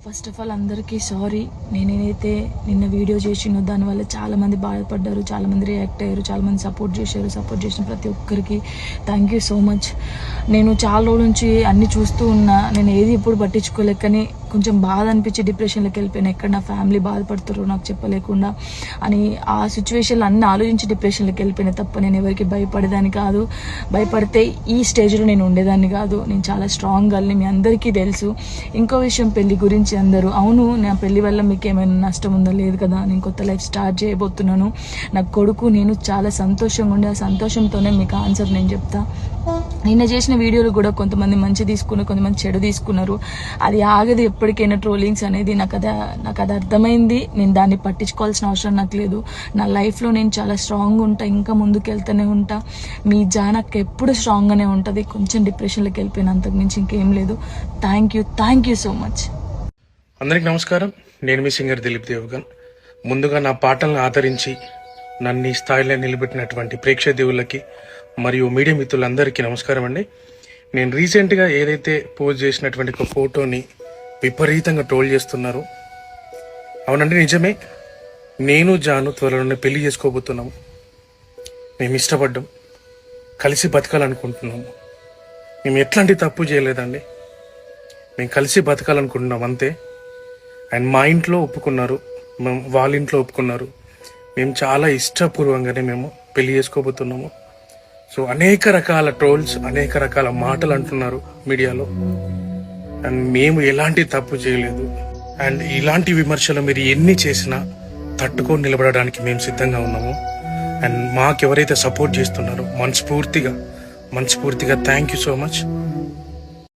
First of all అందరికీ sorry. నేనైతే నిన్న వీడియో చేసినో దానివల్ల చాలామంది బాధపడ్డారు, చాలామంది రియాక్ట్ అయ్యారు, చాలామంది సపోర్ట్ చేశారు. సపోర్ట్ చేసిన ప్రతి ఒక్కరికి థ్యాంక్ యూ సో మచ్. నేను చాలా రోజుల నుంచి అన్నీ చూస్తూ ఉన్నా, నేను ఏది ఇప్పుడు పట్టించుకోలేక, కానీ కొంచెం బాధ అనిపించి డిప్రెషన్లోకి వెళ్ళిపోయాను. ఎక్కడ నా ఫ్యామిలీ బాధపడుతారో నాకు చెప్పలేకుండా అని ఆ సిచ్యువేషన్లో అన్నీ ఆలోచించి డిప్రెషన్లోకి వెళ్ళిపోయినా తప్ప నేను ఎవరికి భయపడేదాన్ని కాదు. భయపడితే ఈ స్టేజ్లో నేను ఉండేదాన్ని కాదు. నేను చాలా స్ట్రాంగ్ గర్ల్ని, మీ అందరికీ తెలుసు. ఇంకో విషయం, పెళ్లి గురించి అందరూ అవును నా పెళ్లి వల్ల మీకు ఏమైనా నష్టం ఉందో లేదు కదా, నేను కొత్త లైఫ్ స్టార్ట్ చేయబోతున్నాను. నా కొడుకు నేను చాలా సంతోషంగా ఉండే, ఆ సంతోషంతోనే మీకు ఆన్సర్ నేను చెప్తా. నిన్న చేసిన వీడియోలు కూడా కొంతమంది మంచి తీసుకున్నారు, కొంతమంది చెడు తీసుకున్నారు. అది ఆగదు ఎప్పటికైనా ట్రోలింగ్స్ అనేది. నాకు అది అర్థమైంది. నేను దాన్ని పట్టించుకోవాల్సిన అవసరం నాకు లేదు. నా లైఫ్లో నేను చాలా స్ట్రాంగ్ ఉంటా, ఇంకా ముందుకు వెళ్తూనే ఉంటా. మీ జానక్ ఎప్పుడు స్ట్రాంగ్గానే ఉంటుంది. కొంచెం డిప్రెషన్లోకి వెళ్ళిపోయిన, అంతకు మించి ఇంకేం లేదు. Thank you so much. అందరికి నమస్కారం. నేను మీ సింగర్ దిలీప్ దేవగన్. ముందుగా నా పాటలను ఆదరించి నన్ను ఈ స్థాయిలో నిలబెట్టినటువంటి ప్రేక్షక దేవుళ్ళకి మరియు మీడియా మిత్రులందరికీ నమస్కారం అండి. నేను రీసెంట్గా ఏదైతే పోస్ట్ చేసినటువంటి ఒక ఫోటోని విపరీతంగా ట్రోల్ చేస్తున్నారు. అవునండి, నిజమే. నేను జాను త్వరలోనే పెళ్లి చేసుకోబోతున్నాము. మేము ఇష్టపడ్డాం, కలిసి బతకాలనుకుంటున్నాము. మేము ఎట్లాంటి తప్పు చేయలేదండి. మేము కలిసి బతకాలనుకుంటున్నాం అంతే. అండ్ మా ఇంట్లో ఒప్పుకున్నారు, వాళ్ళ ఇంట్లో ఒప్పుకున్నారు. మేము చాలా ఇష్టపూర్వకంగానే మేము పెళ్లి చేసుకోబోతున్నాము. సో అనేక రకాల ట్రోల్స్, అనేక రకాల మాటలు అంటున్నారు మీడియాలో. అండ్ మేము ఎలాంటి తప్పు చేయలేదు. అండ్ ఇలాంటి విమర్శలు మీరు ఎన్ని చేసినా తట్టుకొని నిలబడడానికి మేము సిద్ధంగా ఉన్నాము. అండ్ మాకెవరైతే సపోర్ట్ చేస్తున్నారో మనస్ఫూర్తిగా థ్యాంక్ యూ సో మచ్.